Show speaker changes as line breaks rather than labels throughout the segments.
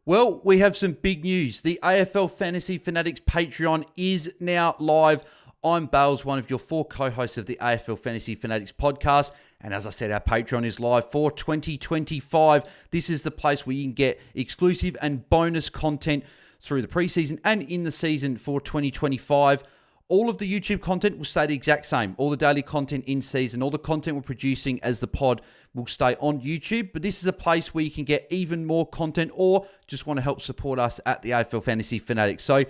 Well, we have some big news. The AFL Fantasy Fanatics Patreon is now live. I'm Bales, one of your 4 co-hosts of the AFL Fantasy Fanatics podcast. And as I said, our Patreon is live for 2025. This is the place where you can get exclusive and bonus content through the preseason and in the season for 2025. All of the YouTube content will stay the exact same. All the daily content in season, all the content we're producing as the pod will stay on YouTube. But this is a place where you can get even more content or just want to help support us at the AFL Fantasy Fanatics. So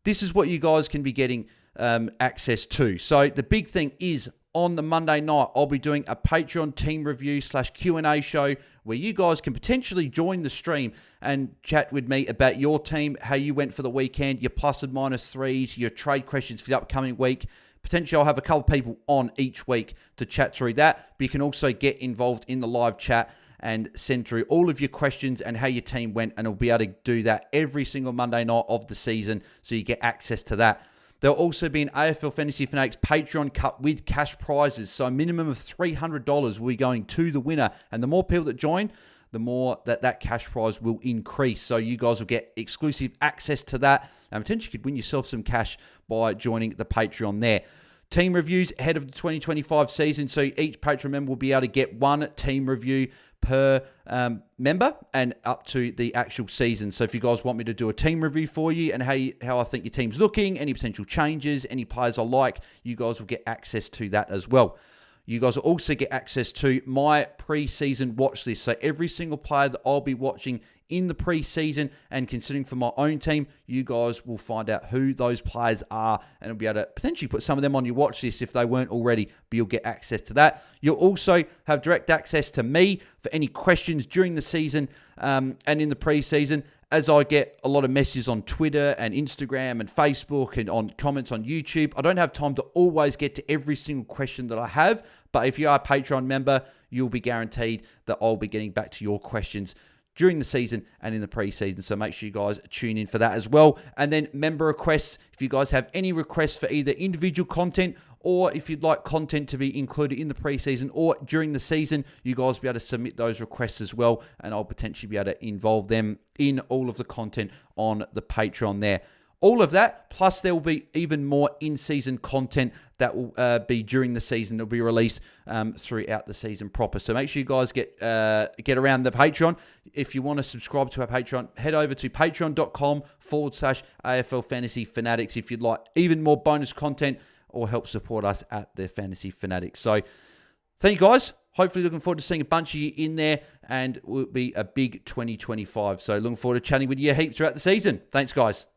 this is what you guys can be getting access to. So the big thing is on the Monday night, I'll be doing a Patreon team review / Q&A show where you guys can potentially join the stream and chat with me about your team, how you went for the weekend, your plus and minus threes, your trade questions for the upcoming week. Potentially, I'll have a couple of people on each week to chat through that. But you can also get involved in the live chat and send through all of your questions and how your team went. And I'll be able to do that every single Monday night of the season, so you get access to that. There'll also be an AFL Fantasy Fanatics Patreon Cup with cash prizes. So a minimum of $300 will be going to the winner. And the more people that join, the more that cash prize will increase. So you guys will get exclusive access to that. And potentially you could win yourself some cash by joining the Patreon there. Team reviews ahead of the 2025 season. So each Patreon member will be able to get one team review per member and up to the actual season. So if you guys want me to do a team review for you and how I think your team's looking, any potential changes, any players I like, you guys will get access to that as well. You guys will also get access to my pre-season watch list. So every single player that I'll be watching in the pre-season and considering for my own team, you guys will find out who those players are and will be able to potentially put some of them on your watch list if they weren't already, but you'll get access to that. You'll also have direct access to me for any questions during the season and in the pre-season, as I get a lot of messages on Twitter and Instagram and Facebook and on comments on YouTube. I don't have time to always get to every single question that I have, but if you are a Patreon member, you'll be guaranteed that I'll be getting back to your questions during the season and in the preseason. So make sure you guys tune in for that as well. And then member requests, if you guys have any requests for either individual content or if you'd like content to be included in the preseason or during the season, you guys will be able to submit those requests as well. And I'll potentially be able to involve them in all of the content on the Patreon there. All of that, plus there will be even more in-season content that will be during the season. It'll be released throughout the season proper. So make sure you guys get around the Patreon. If you want to subscribe to our Patreon, head over to patreon.com/AFL Fantasy Fanatics if you'd like even more bonus content or help support us at the Fantasy Fanatics. So thank you guys. Hopefully looking forward to seeing a bunch of you in there, and it will be a big 2025. So looking forward to chatting with you heaps throughout the season. Thanks, guys.